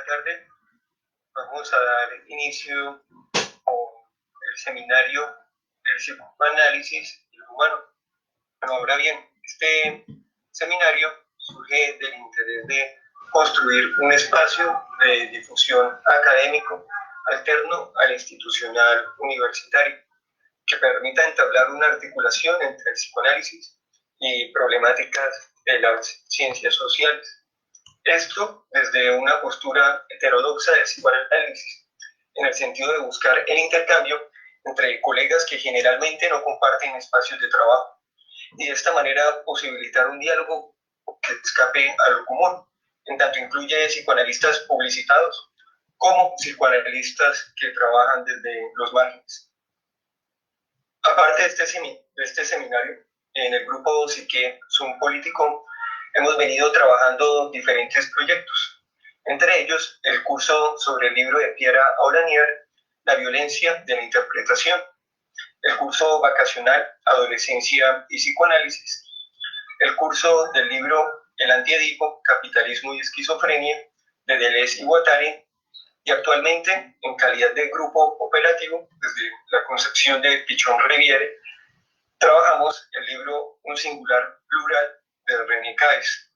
Buenas tardes. Vamos a dar inicio al seminario del psicoanálisis y el humano. Bueno, ahora bien, este seminario surge del interés de construir un espacio de difusión académico alterno al institucional universitario que permita entablar una articulación entre el psicoanálisis y problemáticas de las ciencias sociales. Esto desde una postura heterodoxa del psicoanálisis, en el sentido de buscar el intercambio entre colegas que generalmente no comparten espacios de trabajo, y de esta manera posibilitar un diálogo que escape a lo común, en tanto incluye psicoanalistas publicitados como psicoanalistas que trabajan desde los márgenes. Aparte de este seminario, en el grupo Psique Zoom Político hemos venido trabajando diferentes proyectos, entre ellos el curso sobre el libro de Piera Aulanier, La violencia de la interpretación, el curso vacacional Adolescencia y Psicoanálisis, el curso del libro El Antiedipo, Capitalismo y Esquizofrenia, de Deleuze y Guattari, y actualmente, en calidad de grupo operativo, desde la concepción de Pichon Riviere, trabajamos el libro Un singular plural de René Caes.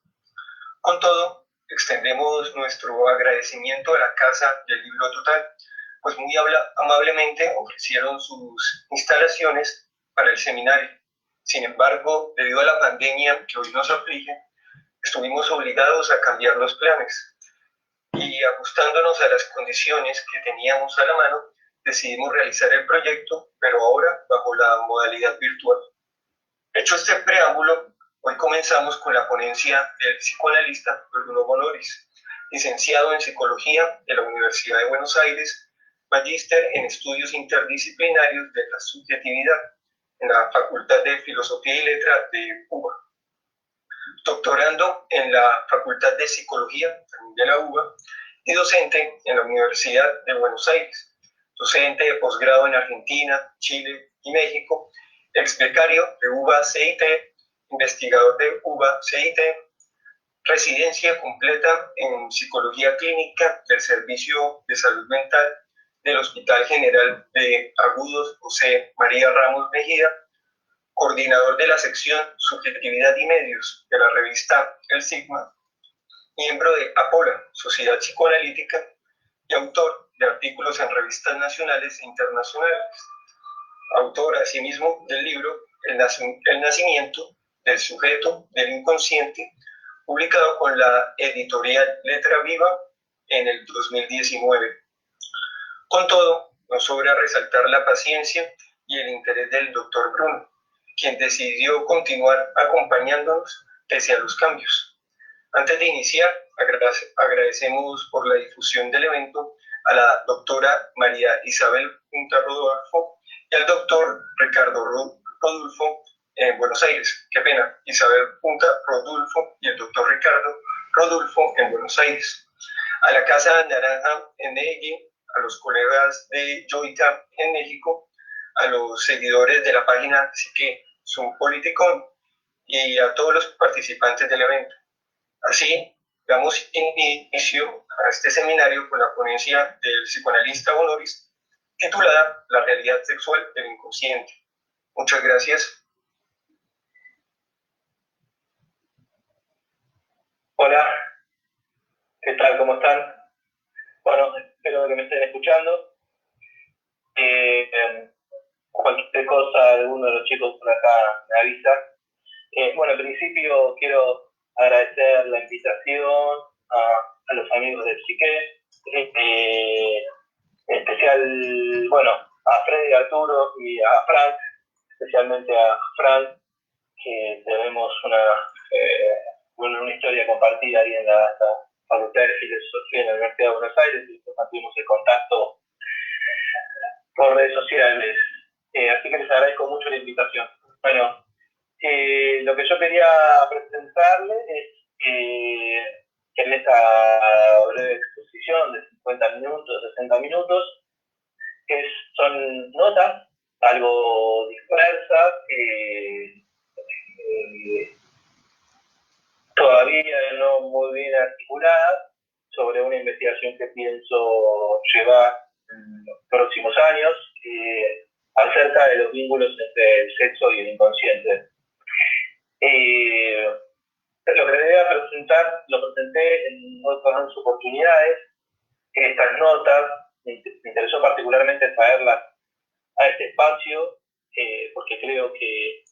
Con todo, extendemos nuestro agradecimiento a la Casa del Libro Total, pues muy amablemente ofrecieron sus instalaciones para el seminario. Sin embargo, debido a la pandemia que hoy nos aflige, estuvimos obligados a cambiar los planes y, ajustándonos a las condiciones que teníamos a la mano, decidimos realizar el proyecto, pero ahora bajo la modalidad virtual. Hecho este preámbulo, hoy comenzamos con la ponencia del psicoanalista Bruno Bonoris, licenciado en Psicología de la Universidad de Buenos Aires, magíster en Estudios Interdisciplinarios de la Subjetividad en la Facultad de Filosofía y Letras de UBA, doctorando en la Facultad de Psicología de la UBA y docente en la Universidad de Buenos Aires, docente de posgrado en Argentina, Chile y México, ex becario de UBA-CIT, investigador de UBA-CIT, residencia completa en Psicología Clínica del Servicio de Salud Mental del Hospital General de Agudos José María Ramos Mejía, coordinador de la sección Subjetividad y Medios de la revista El Sigma, miembro de APOLA, Sociedad Psicoanalítica, y autor de artículos en revistas nacionales e internacionales. Autor, asimismo, del libro El nacimiento del sujeto del inconsciente, publicado con la editorial Letra Viva en el 2019. Con todo, nos sobra resaltar la paciencia y el interés del doctor Bruno, quien decidió continuar acompañándonos pese a los cambios. Antes de iniciar, agradecemos por la difusión del evento a la doctora María Isabel Punta Rodolfo y al doctor Ricardo Rodulfo en Buenos Aires. Qué pena, Isabel Punta Rodulfo y el doctor Ricardo Rodulfo en Buenos Aires. A la Casa Naranja en Medellín, a los colegas de Joyta en México, a los seguidores de la página Psique Zoom Político y a todos los participantes del evento. Así, damos inicio a este seminario con la ponencia del psicoanalista Bonoris, titulada La realidad sexual del inconsciente. Muchas gracias. Hola, ¿qué tal? ¿Cómo están? Bueno, espero que me estén escuchando. Cualquier cosa, alguno de los chicos por acá me avisa. Bueno, en principio quiero agradecer la invitación a los amigos del Psique, en especial, bueno, a Freddy, Arturo y a Frank, especialmente a Frank, que tenemos una historia compartida ahí en la Facultad de Filosofía en la Universidad de Buenos Aires, y después mantuvimos el contacto por redes sociales. Así que les agradezco mucho la invitación. Bueno, lo que yo quería presentarles es que en esta breve exposición de 50 minutos, 60 minutos, son notas algo dispersas, todavía no muy bien articuladas, sobre una investigación que pienso llevar en los próximos años acerca de los vínculos entre el sexo y el inconsciente. Lo que le voy a presentar lo presenté en otras oportunidades. Estas notas me interesó particularmente traerlas a este espacio porque creo que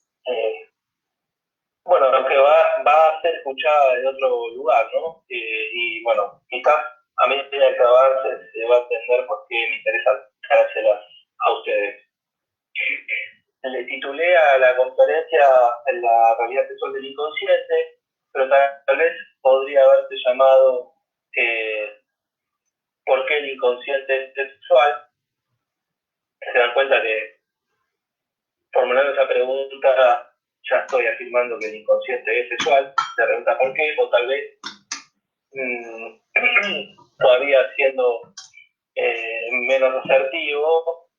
lo que va a ser escuchada de otro lugar, ¿no? Y bueno, quizás a medida que avance se va a entender por qué me interesa trárselas a ustedes. Le titulé a la conferencia La realidad sexual del inconsciente, pero tal vez podría haberse llamado ¿por qué el inconsciente es sexual? Se dan cuenta que formulando esa pregunta ya estoy afirmando que el inconsciente es sexual. Se pregunta por qué, o tal vez todavía siendo menos asertivo,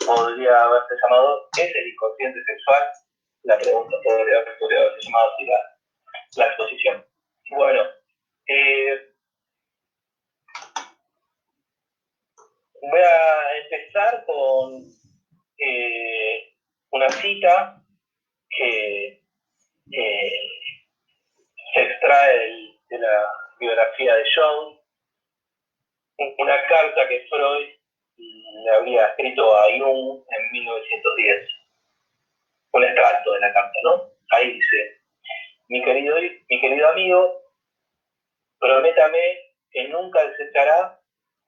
podría haberse llamado ¿es el inconsciente sexual? La pregunta podría haberse llamado así la exposición. Bueno, voy a empezar con una cita que se extrae de la biografía de Jung, una carta que Freud le habría escrito a Jung en 1910. Un extracto de la carta, ¿no? Ahí dice: mi querido amigo, prométame que nunca desechará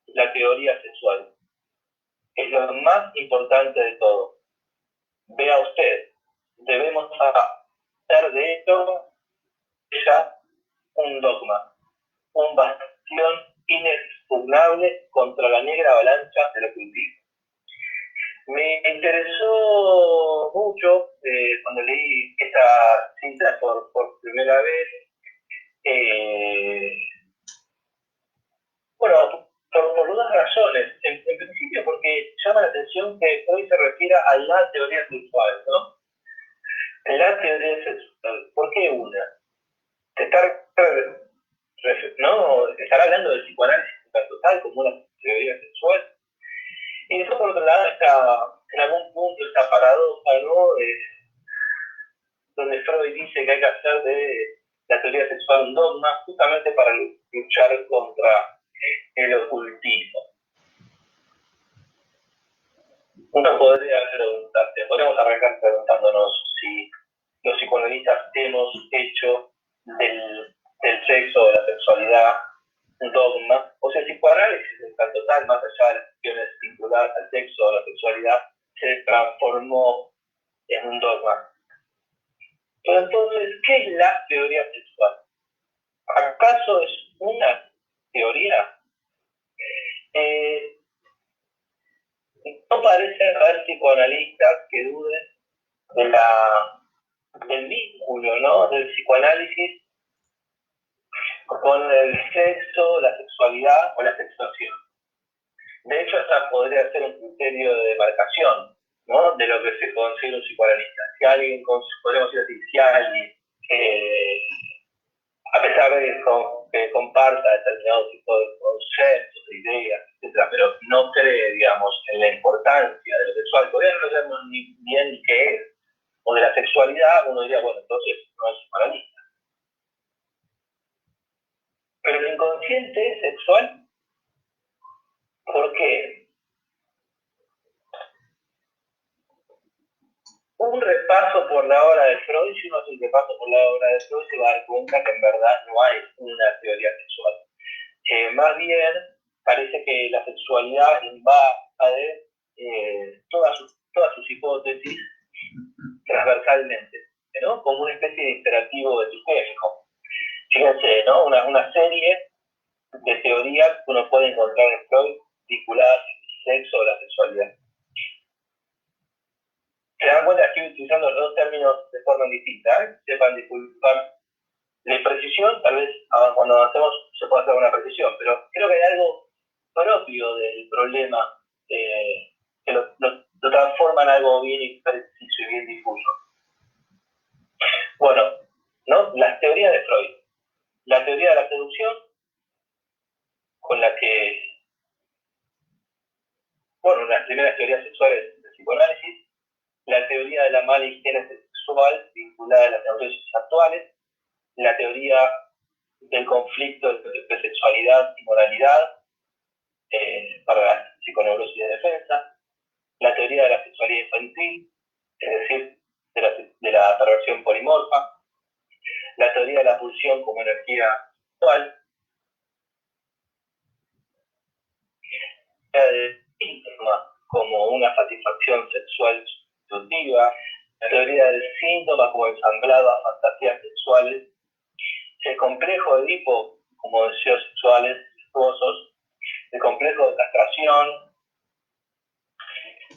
la teoría sexual. Es lo más importante de todo. Vea usted, debemos hacer de esto ya un dogma, un bastión inexpugnable contra la negra avalancha del ocultismo. Me interesó mucho cuando leí esta cita por primera vez. Por dos razones. En principio porque llama la atención que hoy se refiere a la teoría sexual, ¿no? La teoría sexual. ¿Por qué una? Estar hablando del psicoanálisis total como una teoría sexual. Y después, por otro lado, en algún punto esta paradoja, ¿no? Donde Freud dice que hay que hacer de la teoría sexual un dogma justamente para luchar contra el ocultismo. Uno podríamos arrancar preguntándonos si los psicoanalistas hemos hecho del sexo o de la sexualidad un dogma, o sea, el psicoanálisis en tanto tal, más allá de las cuestiones vinculadas al sexo o a la sexualidad, se transformó en un dogma. Pero entonces, ¿qué es la teoría sexual? ¿Acaso es una teoría? No parece haber psicoanalistas que duden del vínculo, ¿no? Del psicoanálisis con el sexo, la sexualidad o la sexuación. De hecho, esta podría ser un criterio de demarcación, ¿no? De lo que se considera un psicoanalista. Si alguien, podríamos decir así, si alguien, a pesar de que comparta determinado tipo de conceptos, de ideas, etc., pero no cree, digamos, en la importancia de lo sexual, todavía no sabemos ni bien qué es, o de la sexualidad, uno diría, bueno, entonces no es psicoanalista. Pero el inconsciente es sexual, ¿por qué? Un repaso por la obra de Freud, si uno hace un repaso por la obra de Freud, se va a dar cuenta que en verdad no hay una teoría sexual. Más bien, parece que la sexualidad invade todas sus hipótesis transversalmente, ¿no? Como una especie de imperativo epistémico. Fíjense, ¿no? Una serie de teorías que uno puede encontrar en Freud vinculadas al sexo o la sexualidad. Se dan cuenta que estoy utilizando los dos términos de forma distinta, ¿eh? Sepan disculpar la imprecisión, tal vez cuando avancemos se puede hacer una precisión, pero creo que hay algo propio del problema que lo transforma en algo bien preciso y bien difuso. Bueno, ¿no? Las teorías de Freud. La teoría de la seducción, con la que, bueno, las primeras teorías sexuales del psicoanálisis, la teoría de la mala higiene sexual vinculada a las neurosis actuales, la teoría del conflicto entre sexualidad y moralidad para la psiconeurosis de defensa, la teoría de la sexualidad infantil, es decir, de la perversión polimorfa, la teoría de la pulsión como energía sexual, la del síntoma como una satisfacción sexual sustitutiva, la teoría del síntoma como ensamblado a fantasías sexuales, el complejo de Edipo como deseos sexuales virtuosos, el complejo de castración,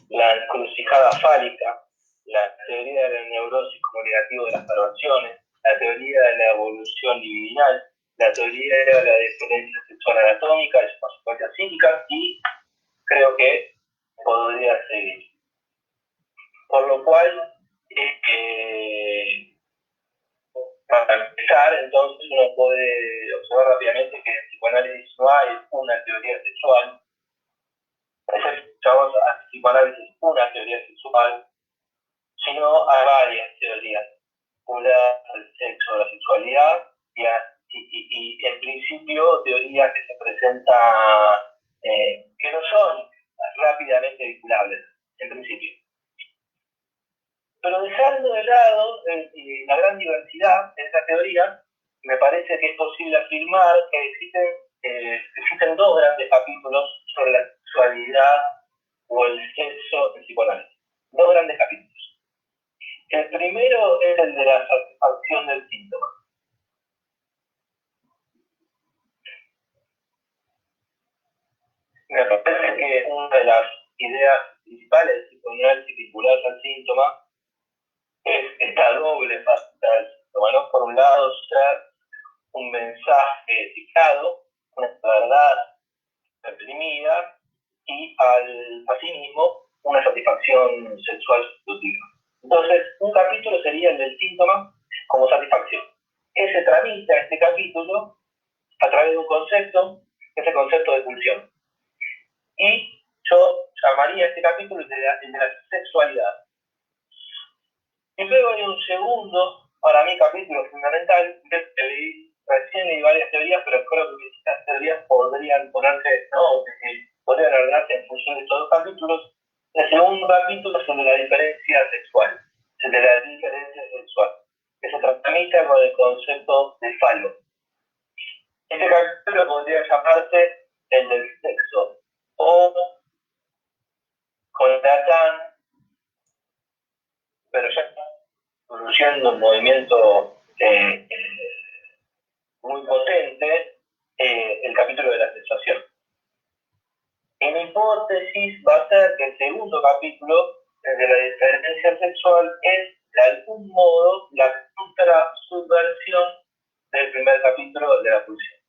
la encrucijada fálica, la teoría de la neurosis como negativo de las perversiones, la teoría de la evolución libidinal, la teoría de la diferencia sexual anatómica y sus consecuencias psíquicas, y creo que podría seguir. Por lo cual, para empezar, entonces uno puede observar rápidamente que en el psicoanálisis no hay una teoría sexual. Escuchamos al psicoanálisis una teoría sexual, sino hay varias teorías vinculadas al sexo, a la sexualidad y en principio teorías que se presentan que no son rápidamente vinculables, en principio. Pero dejando de lado la gran diversidad de esta teoría, me parece que es posible afirmar que existen dos grandes capítulos sobre la sexualidad o el sexo en psicoanálisis. Dos grandes capítulos. El primero es el de la satisfacción del síntoma. Me parece que una de las ideas principales del psicoanálisis vinculadas al síntoma es esta doble faceta del síntoma, ¿no? Por un lado, ser un mensaje cifrado, una verdad reprimida, y asimismo una satisfacción sexual sustitutiva. Entonces, un capítulo sería el del síntoma como satisfacción. Se tramita este capítulo a través de un concepto, que es el concepto de pulsión. Y yo llamaría este capítulo el de la sexualidad. Y luego hay un segundo, para mí, capítulo fundamental, recién leí varias teorías, pero creo que estas teorías podrían podrían ordenarse en función de estos dos capítulos. El segundo capítulo es el de la diferencia sexual, que se tramita con el concepto de falo. Este capítulo podría llamarse el del sexo, o con Platán, pero ya produciendo un movimiento muy potente, el capítulo de la sensación. En hipótesis va a ser que el segundo capítulo, el de la diferencia sexual, es de algún modo la subversión del primer capítulo de la pulsión.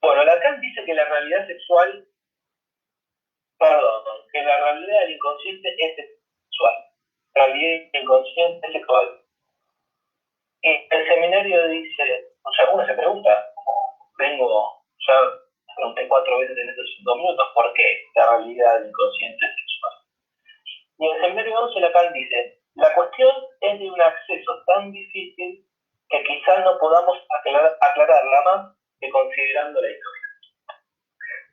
Bueno, Lacan dice que la realidad del inconsciente es sexual. La realidad inconsciente es sexual. Y el seminario dice, o sea, uno se pregunta, ya pregunté 4 veces en estos 5 minutos, ¿por qué la realidad del inconsciente es sexual? Y en el seminario 11 Lacan dice, la cuestión es de un acceso tan difícil que quizás no podamos aclararla más que considerando la historia.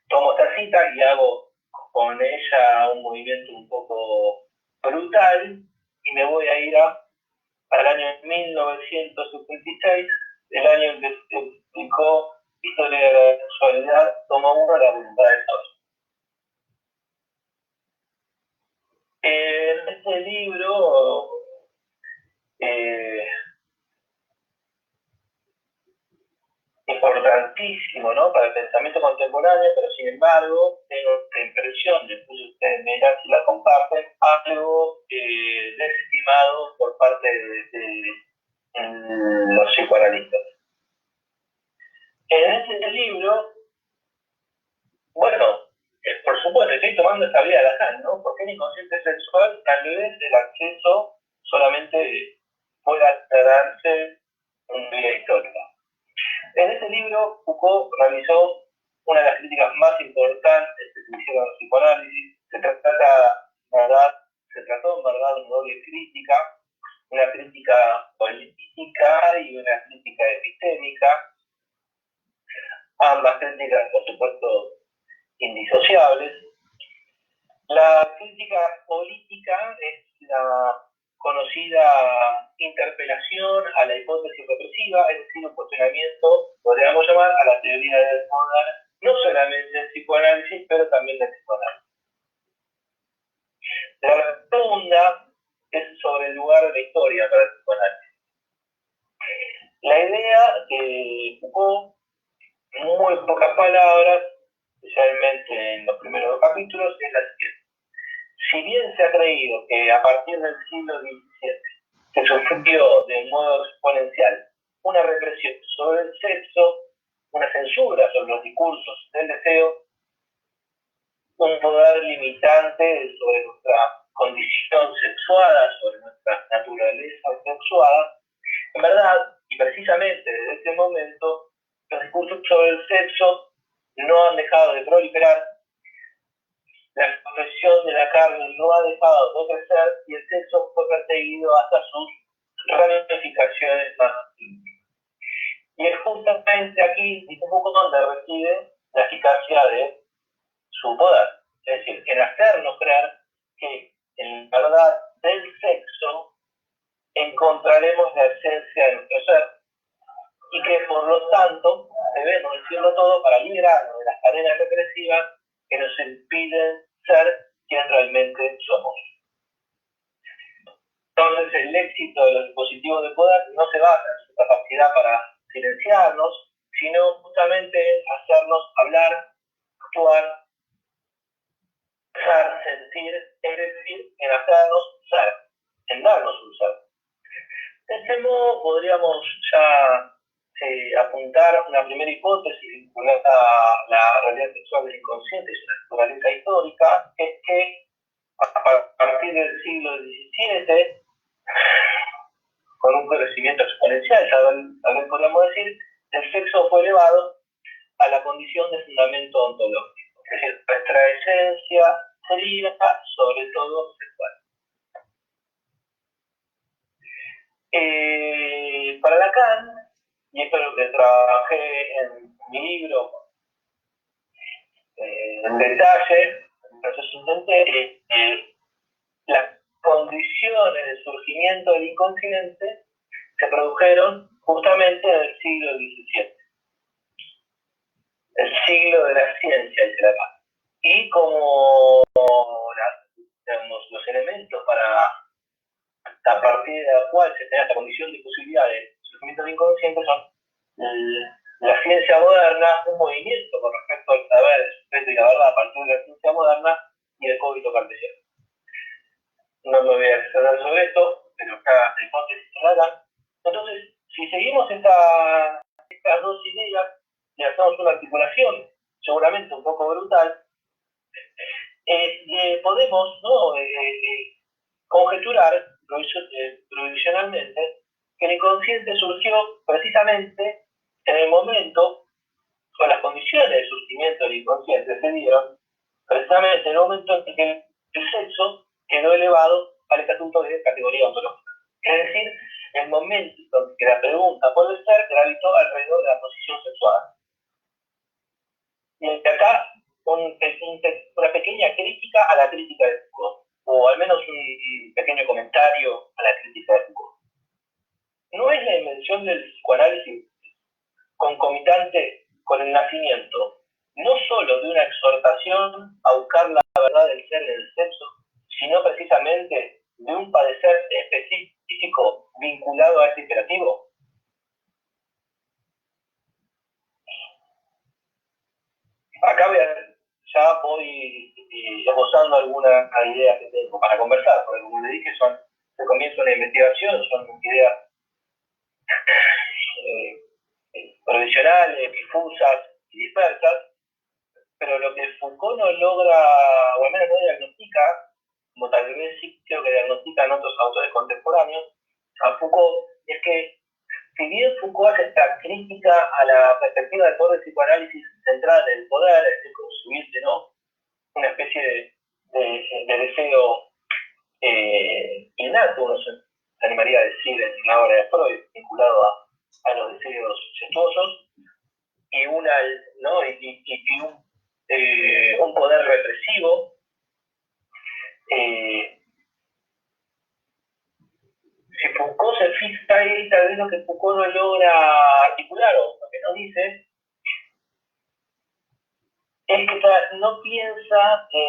Tomo esta cita y hago con ella un movimiento un poco brutal y me voy a ir al año 1976, el año en que se publicó Historia de la Sexualidad, tomo 1, la voluntad de Dios. En este libro importantísimo, ¿no?, para el pensamiento contemporáneo, pero sin embargo tengo esta impresión, después ustedes me dirán si la comparten, algo desestimado por parte de los psicoanalistas. En este libro, bueno, por supuesto estoy tomando esta vía de Lacan, ¿no? Porque el inconsciente sexual, tal vez el acceso solamente pueda darse en vía histórica. En este libro, Foucault realizó una de las críticas más importantes que se hicieron al psicoanálisis. Se trató, en verdad, de una doble crítica, una crítica política y una crítica epistémica, ambas críticas, por supuesto, indisociables. La crítica política es la conocida interpelación a la hipótesis represiva, es decir, un cuestionamiento, podríamos llamar, a la teoría del poder, no solamente del psicoanálisis, pero también del psicoanálisis. La segunda es sobre el lugar de la historia para el psicoanálisis. La idea de Foucault, en muy pocas palabras, especialmente en los primeros dos capítulos, es la siguiente. Si bien se ha creído que a partir del siglo XVII se sufrió de modo exponencial una represión sobre el sexo, una censura sobre los discursos del deseo, un poder limitante sobre nuestra condición sexuada, sobre nuestra naturaleza sexuada, en verdad, y precisamente desde este momento, los discursos sobre el sexo no han dejado de proliferar, la expresión de la carne no ha dejado de crecer y el sexo fue perseguido hasta sus ramificaciones más íntimas. Y es justamente aquí un poco donde reside la eficacia de su poder. Es decir, en hacernos creer que en verdad del sexo encontraremos la esencia de nuestro ser y que por lo tanto debemos decirlo todo para liberarnos de las cadenas represivas que nos impiden ser quien realmente somos. Entonces el éxito de los dispositivos de poder no se basa en su capacidad para silenciarnos, sino justamente en hacernos hablar, actuar, dejar, sentir, es decir, en hacernos ser, en darnos un ser. De este modo podríamos ya apuntar una primera hipótesis vinculada a la realidad sexual del inconsciente y su naturaleza histórica, que es que a partir del siglo XVII, con un crecimiento exponencial, tal vez podríamos decir, el sexo fue elevado a la condición de fundamento ontológico. Es decir, nuestra esencia sería sobre todo sexual. Para Lacan, y esto es lo que trabajé en mi libro en detalle, entonces intenté, las condiciones de surgimiento del inconsciente se produjeron justamente en el siglo XVII, el siglo de la ciencia, dice Lacan. Y como los elementos para a partir de la cual se tenga esta condición de posibilidad de surgimiento del inconsciente son la ciencia moderna, un movimiento con respecto al saber, el sujeto y la verdad a partir de la ciencia moderna y el cogito cartesiano. No me voy a extender sobre esto, pero acá la hipótesis se da. Entonces, si seguimos estas dos ideas y hacemos una articulación, seguramente un poco brutal, podemos, ¿no?, conjeturar provisionalmente que el inconsciente surgió precisamente en el momento, con las condiciones de surgimiento del inconsciente se dieron, precisamente en el momento en que el sexo quedó elevado al estatuto de categoría ontológica. Es decir, el momento en que la pregunta por el ser gravitó alrededor de la posición sexual. Y acá una pequeña crítica a la crítica de Foucault, o al menos un pequeño comentario a la crítica de Foucault. ¿No es la dimensión del psicoanálisis concomitante con el nacimiento no solo de una exhortación a buscar la verdad del ser en el sexo, sino precisamente de un padecer específico vinculado a este imperativo? Acá ya voy esbozando alguna idea que tengo para conversar, porque como le dije, se comienza una investigación, son ideas provisionales, difusas y dispersas, pero lo que Foucault no logra, o al menos no diagnostica, como tal vez sí creo que diagnostican otros autores contemporáneos, a Foucault, es que si bien Foucault hace esta crítica mística a la perspectiva del poder de psicoanálisis centrada en el poder, es decir, construirse, ¿no? Una especie de deseo innato, uno se animaría a decir en la obra de Freud, vinculado a los deseos sexuosos, y ¿no? Un poder represivo. Si Foucault se fija ahí, tal vez lo que Foucault no logra articular, o lo que no dice, es que no piensa si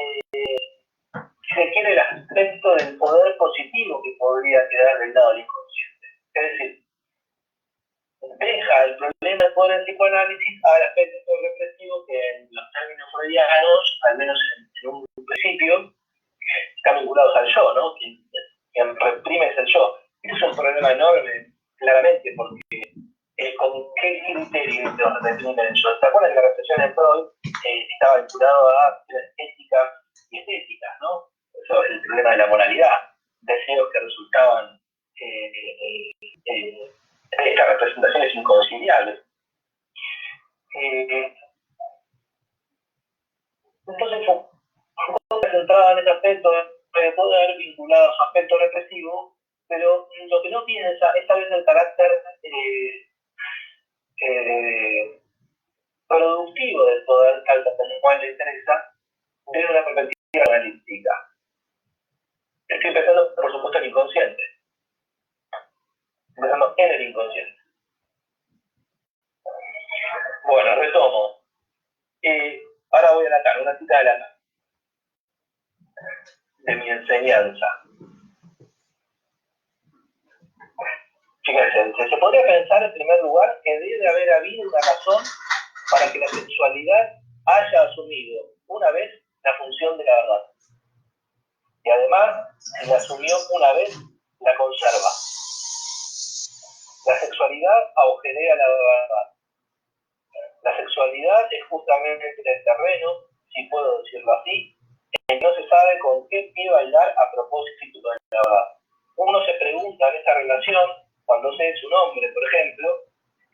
se quiere el aspecto del poder positivo que podría quedar del lado del inconsciente. Es decir, deja el problema del poder del psicoanálisis al aspecto represivo que en los términos freudianos, al menos en un principio, están vinculados al yo, ¿no? Quien reprime es el yo. Eso es un problema enorme, claramente, porque ¿con qué criterio se reprime el yo? ¿Se acuerdan que la represión en Freud estaba vinculado a ética y estética, ¿no? Eso es el problema de la moralidad, deseos que resultaban estas representaciones inconciliables. Entonces, Foucault se centraba en ese aspecto de poder vinculado a su aspecto represivo, pero lo que no piensa es tal vez el carácter productivo del poder al cual le interesa desde una perspectiva analítica. Estoy pensando, por supuesto, en el inconsciente. Pensando en el inconsciente. Bueno, retomo. Ahora voy a Lacan, una cita de Lacan, de mi enseñanza. Fíjense, se podría pensar en primer lugar que debe haber habido una razón para que la sexualidad haya asumido una vez la función de la verdad. Y además, si la asumió una vez, la conserva. La sexualidad agujerea la verdad. La sexualidad es justamente el terreno, si puedo decirlo así, en que no se sabe con qué pie bailar a propósito de la verdad. Uno se pregunta en esta relación, cuando se es un hombre, por ejemplo,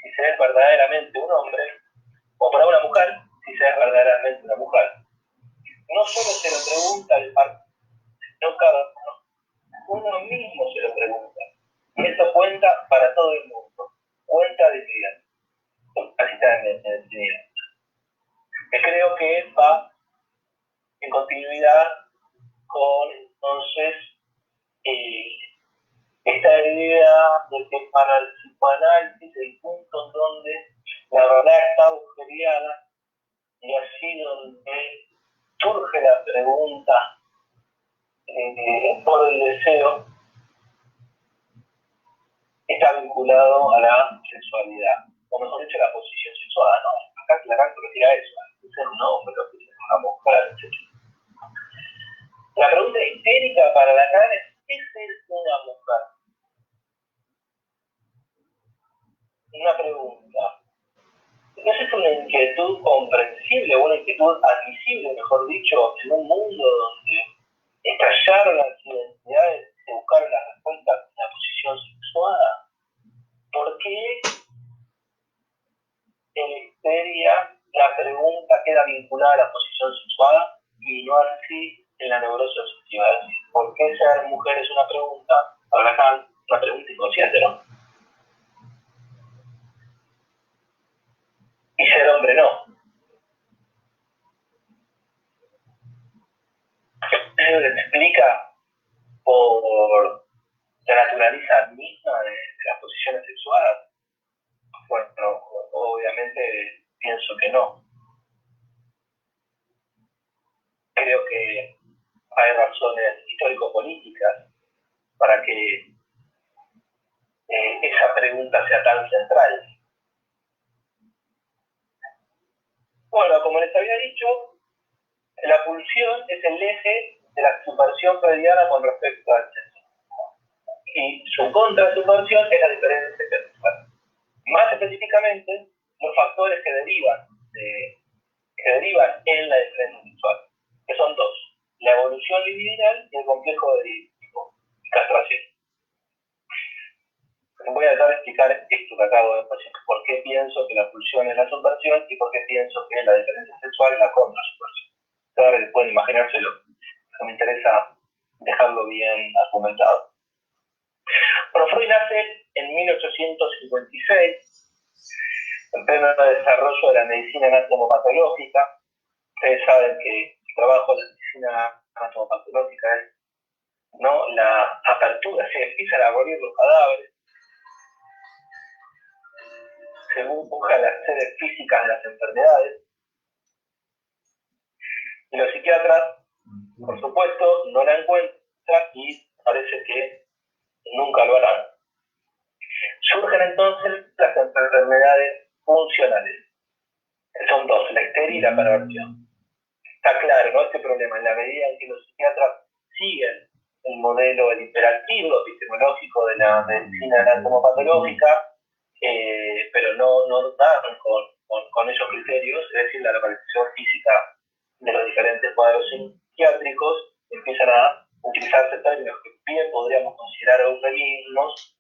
si se es verdaderamente un hombre, o para una mujer, si se es verdaderamente una mujer. No solo se lo pregunta el partido, no cada uno mismo se lo pregunta. Y esto cuenta para todo el mundo. Cuenta de inmediato. Así está en el inmediato. Creo que va en continuidad con, entonces, esta idea de que para el psicoanálisis el punto en donde la verdad está agujereada y así donde surge la pregunta por el deseo está vinculado a la sexualidad, o mejor dicho, a la posición sexual, ¿no? Acá Lacan retira eso, es ser un hombre, es ser una mujer, etc. La pregunta histérica para Lacan es: ¿qué es ser una mujer? Una pregunta. ¿No es una inquietud comprensible, o una inquietud admisible, mejor dicho, en un mundo donde estallaron las identidades y se buscaron las respuestas en la posición sexuada? ¿Por qué en la histeria la pregunta queda vinculada a la posición sexuada y no así en la neurosis obsesiva? ¿Por qué ser mujer es una pregunta, para Lacan, una pregunta inconsciente, ¿no? Y ser hombre no. Eso se explica por la naturaleza misma de las posiciones sexuadas. Bueno, obviamente pienso que no. Creo que hay razones histórico-políticas para que esa pregunta sea tan central. Bueno, como les había dicho, la pulsión es el eje de la subversión freudiana con respecto al sexo. Y su contrasubversión es la diferencia sexual. Más específicamente, los factores que derivan en la diferencia sexual, que son dos: la evolución libidinal y el complejo de castración. voy a tratar de explicar esto que acabo de decir, por qué pienso que la pulsión es la subversión y por qué pienso que la diferencia sexual es la contrasubversión. Ahora pueden imaginárselo, me interesa dejarlo bien argumentado. Bueno, Freud nace en 1856, en pleno desarrollo de la medicina anatomopatológica. Ustedes saben que el trabajo de la medicina anatomopatológica es, ¿no?, la apertura, se empiezan a abrir los cadáveres, se buscan las sedes físicas de las enfermedades, y los psiquiatras, por supuesto, no la encuentran y parece que nunca lo harán. Surgen entonces las enfermedades funcionales, que son dos, la histeria y la perversión. Está claro, ¿no?, este problema, en la medida en que los psiquiatras siguen el modelo, el imperativo epistemológico de la medicina anatomopatológica, pero no dan con esos criterios, es decir, la localización física de los diferentes cuadros psiquiátricos, empiezan a utilizarse términos que bien podríamos considerar eufemismos,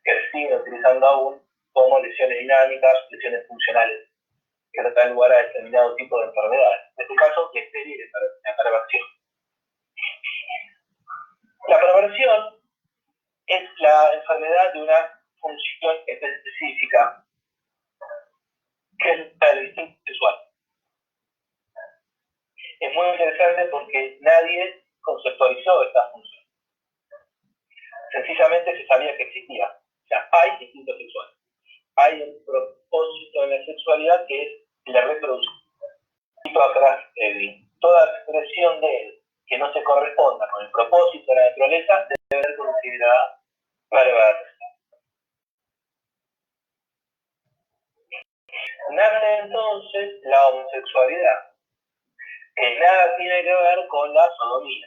que siguen utilizando aún, como lesiones dinámicas, lesiones funcionales, que dan lugar a determinado tipo de enfermedades. En este caso, la histeria y la perversión. La perversión es la enfermedad de una función específica, que es la del instinto sexual. Es muy interesante porque nadie conceptualizó esta función. Sencillamente se sabía que existía. O sea, hay instinto sexual. Hay un propósito en la sexualidad que es la reproducción. Toda expresión de él que no se corresponda con el propósito de la naturaleza debe ser considerada perversa. Nace entonces la homosexualidad, que nada tiene que ver con la sodomía.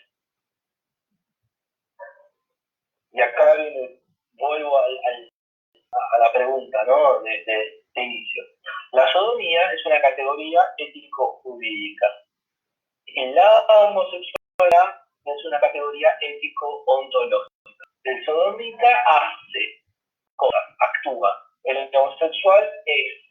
Y acá vuelvo a la pregunta, ¿no?, de inicio. La sodomía es una categoría ético-jurídica. Y la homosexualidad es una categoría ético-ontológica. El sodomita hace cosas, actúa. El homosexual es.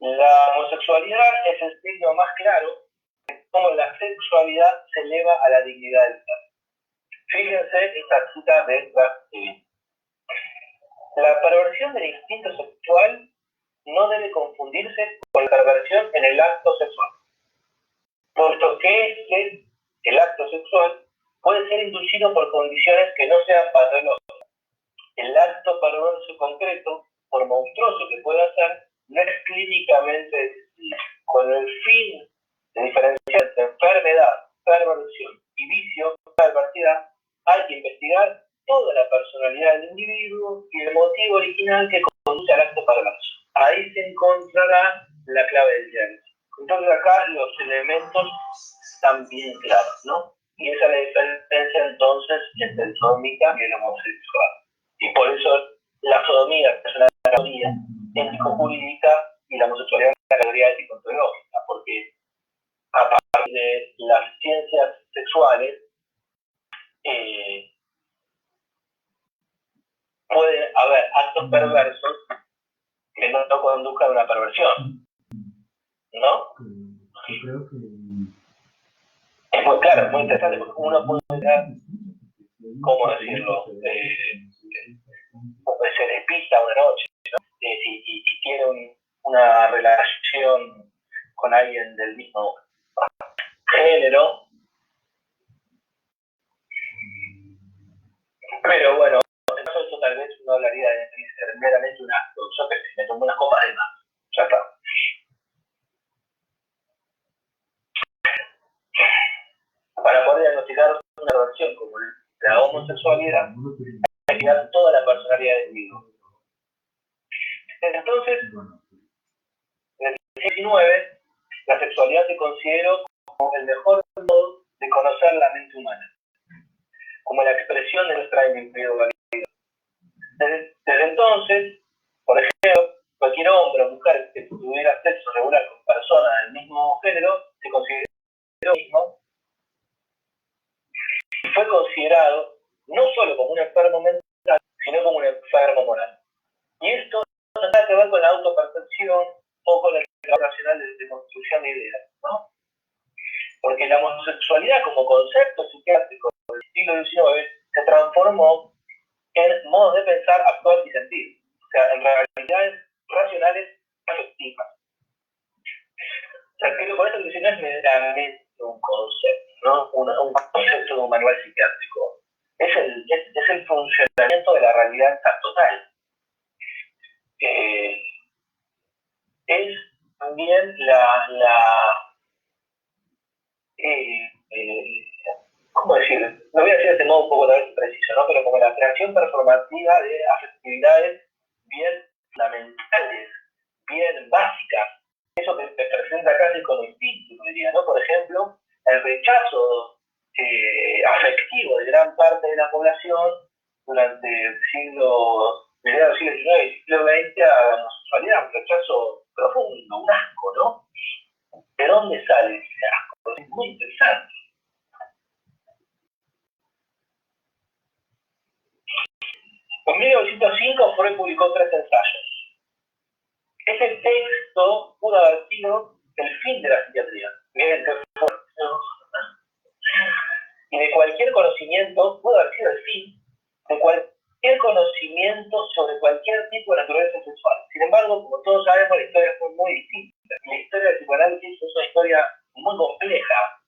La homosexualidad es el signo más claro de cómo la sexualidad se eleva a la dignidad del ser. Fíjense esta cita de Raskin. La perversión del instinto sexual no debe confundirse con la perversión en el acto sexual, puesto que el acto sexual puede ser inducido por condiciones que no sean patológicas. El acto perverso concreto, por monstruoso que pueda ser, no es clínicamente decisivo. Con el fin de diferenciar entre enfermedad, perversión y vicio, perversidad, hay que investigar toda la personalidad del individuo y el motivo original que conduce al acto perverso. Ahí se encontrará la clave del diagnóstico. Entonces acá los elementos están bien claros, ¿no? Y esa es la diferencia entonces entre el sodomita y el homosexual. Y por eso la sodomía es una categoría ético-jurídica y la homosexualidad es una categoría ético-ontológica, porque a partir de las ciencias sexuales puede haber actos perversos que no conduzcan a una perversión, ¿no? Es muy claro, es muy interesante, porque uno puede ver, ¿cómo decirlo? Se despista una noche, ¿no? Si tiene una relación con alguien del mismo género, pero bueno, en caso de eso tal vez uno hablaría de ser meramente un acto. Yo que sé, me tomo una copa de más, ya está. Para poder diagnosticar una perversión como la homosexualidad, hay que dar toda la personalidad del individuo. Entonces, en el siglo XIX, la sexualidad se consideró como el mejor modo de conocer la mente humana, como la expresión de nuestra individualidad. Desde entonces, por ejemplo, cualquier hombre o mujer que tuviera sexo regular con personas del mismo género se consideró mismo y fue considerado no solo como un enfermo mental, sino como un enfermo moral. Y esto no tiene nada que ver con la autopercepción o con el trabajo racional de construcción de ideas, ¿no? Porque la homosexualidad como concepto psiquiátrico del siglo XIX se transformó en modos de pensar, actuar y sentir. O sea, en realidades racionales afectivas. O sea, que por eso el no es meramente un concepto, ¿no? Un concepto de un manual psiquiátrico. Es el funcionamiento de la realidad total. Es también ¿cómo decir? Lo voy a decir de este modo un poco tal vez preciso, ¿no? Pero como la creación performativa de afectividades bien fundamentales, bien básicas. Eso que se presenta casi como instinto, diría, ¿no? Por ejemplo, el rechazo afectivo de gran parte de la población durante el mediados del siglo XIX y siglo XX a la homosexualidad, un rechazo profundo, un asco, ¿no? ¿De dónde sale ese asco? Es muy interesante. En 1905 Freud publicó 3 ensayos. Ese texto pudo haber sido el fin de la psiquiatría. Miren qué fuerte. Y de cualquier conocimiento, pudo haber sido el fin de cualquier conocimiento sobre cualquier tipo de naturaleza sexual. Sin embargo, como todos sabemos, la historia fue muy distinta. La historia del psicoanálisis es una historia muy compleja.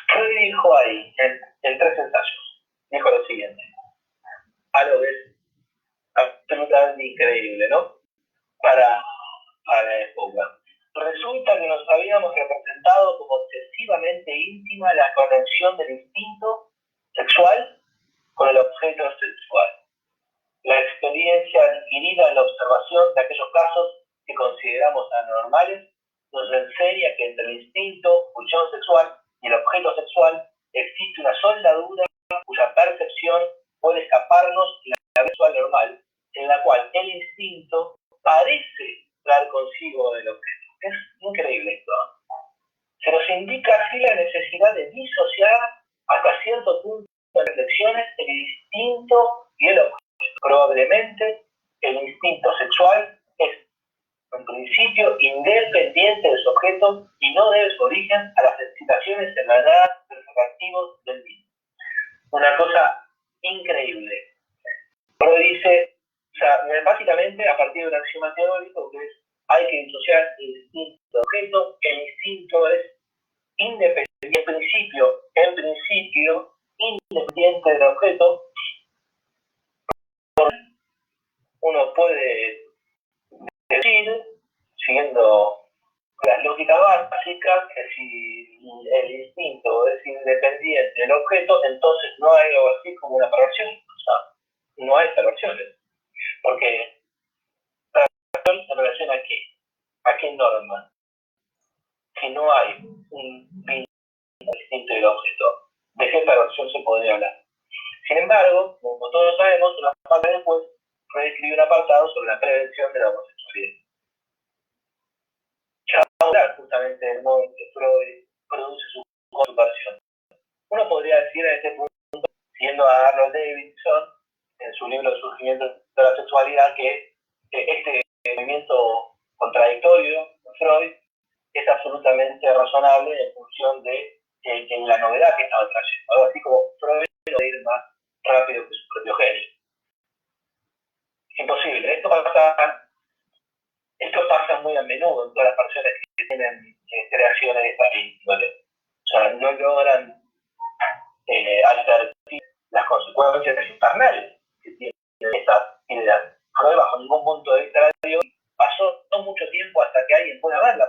Freud dijo ahí, en 3 ensayos, dijo lo siguiente. Algo que es absolutamente increíble, ¿no? Para la época. Resulta que nos habíamos representado como excesivamente íntima la conexión del instinto sexual con el objeto sexual. La experiencia adquirida en la observación de aquellos casos que consideramos anormales nos enseña que entre el instinto, pulsión sexual y el objeto sexual existe una soldadura cuya percepción puede escaparnos de la visual normal, en la cual el instinto parece dar consigo el objeto. Es increíble esto. Se nos indica así la necesidad de disociar hasta cierto punto de reflexiones el instinto y el objeto. Probablemente el instinto sexual es en principio independiente de su objeto y no debe su origen a las excitaciones emanadas de los atractivos del mismo. Una cosa increíble. Freud dice, o sea, básicamente a partir de un axioma teórico que es hay que disociar el instinto de objeto. El instinto es independiente, en principio, independiente del objeto. Uno puede decir, siguiendo las lógicas básicas, que si el instinto es independiente del objeto, entonces no hay algo así como una perversión. O sea, no hay perversiones. Porque la perversión en relación a qué? ¿A qué norma? Si no hay un vínculo instinto y el objeto, ¿de qué perversión se podría hablar? Sin embargo, como todos sabemos, una parte después Freud escribió un apartado sobre la prevención de la homosexualidad. Ya vamos a hablar justamente del modo en que Freud produce su conversión. Uno podría decir en este punto, siguiendo a Arnold Davidson, en su libro El surgimiento de la sexualidad, que este movimiento contradictorio de Freud es absolutamente razonable en función de la novedad que estaba trayendo. Algo así como Freud no puede ir más rápido que su propio genio. Es imposible. Esto pasa muy a menudo en todas las personas que tienen creaciones de esta índole. O sea, no logran advertir las consecuencias infernales que tienen estas ideas. Freud, bajo ningún punto de vista, pasó no mucho tiempo hasta que alguien pueda verla.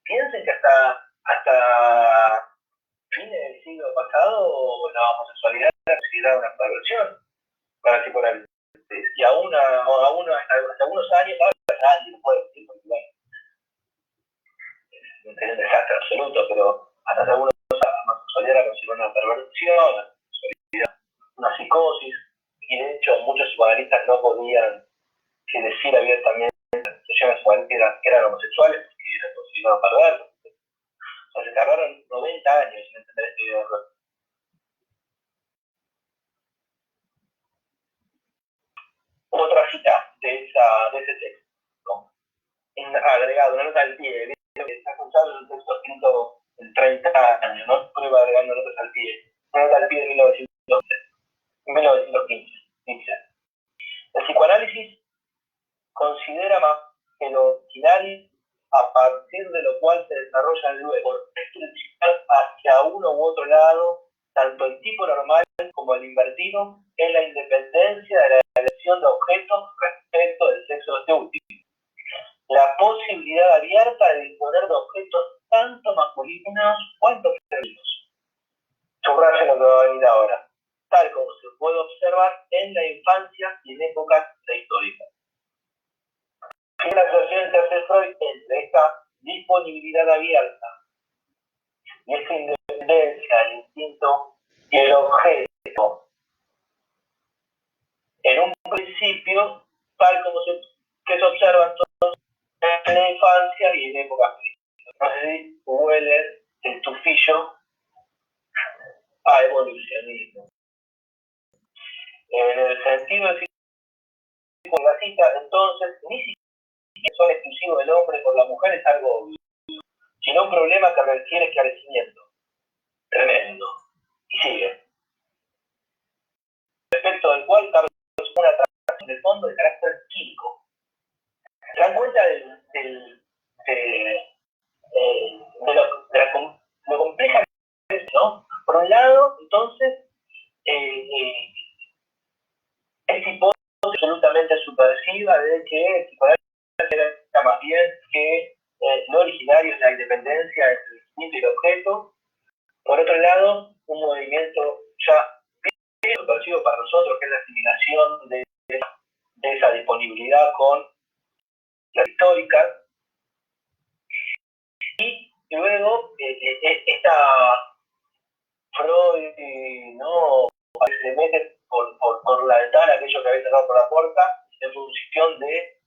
Piensen que hasta fines del siglo pasado la homosexualidad era considerada una perversión para el psicoanálisis. Y hasta algunos años ahora nadie lo puede decir porque bueno, es un desastre absoluto, pero hasta algunos años la homosexualidad era considerada una perversión, una psicosis, y de hecho muchos psicoanalistas no podían decir abiertamente que eran homosexuales porque eran considerados perversos. O sea, se tardaron 90 años en entender este error. ese texto. Agregado, una nota al pie, ¿viste? Está escuchando un texto escrito en 30 años, ¿no? Prueba agregando notas al pie. Una nota al pie de 1915. Dice: el psicoanálisis considera más que lo originario, a partir de lo cual se desarrolla luego restricción hacia uno u otro lado, tanto el tipo normal como el invertido, es la independencia de la elección de objetos respecto del sexo de este último. La posibilidad abierta de disponer de objetos tanto masculinos cuanto femeninos. Subrayo lo que va a venir ahora, tal como se puede observar en la infancia y en épocas prehistóricas. ¿Qué es la asociación que hace Freud entre esta disponibilidad abierta y esa independencia, el instinto y el objeto? En un principio, tal como se observa entonces en la infancia y en épocas prehistóricas. No sé si huele el tufillo a evolucionismo. En el sentido de la cita, entonces, ni siquiera son exclusivos del hombre por la mujer, es algo obvio, sino un problema que requiere esclarecimiento. Tremendo. Y sigue. Respecto del cual cabe una transacción de fondo de carácter químico. ¿Se dan cuenta de lo compleja que es, ¿no? Por un lado, entonces, esta hipótesis absolutamente subversiva de que el psicoanálisis era más bien que lo originario es la independencia entre el instinto y el objeto. Por otro lado, un movimiento ya bien subversivo para nosotros, que es la asimilación de esa disponibilidad con la histórica. Y luego, esta Freud, ¿no? Se mete por la ventana aquello que había cerrado por la puerta en función de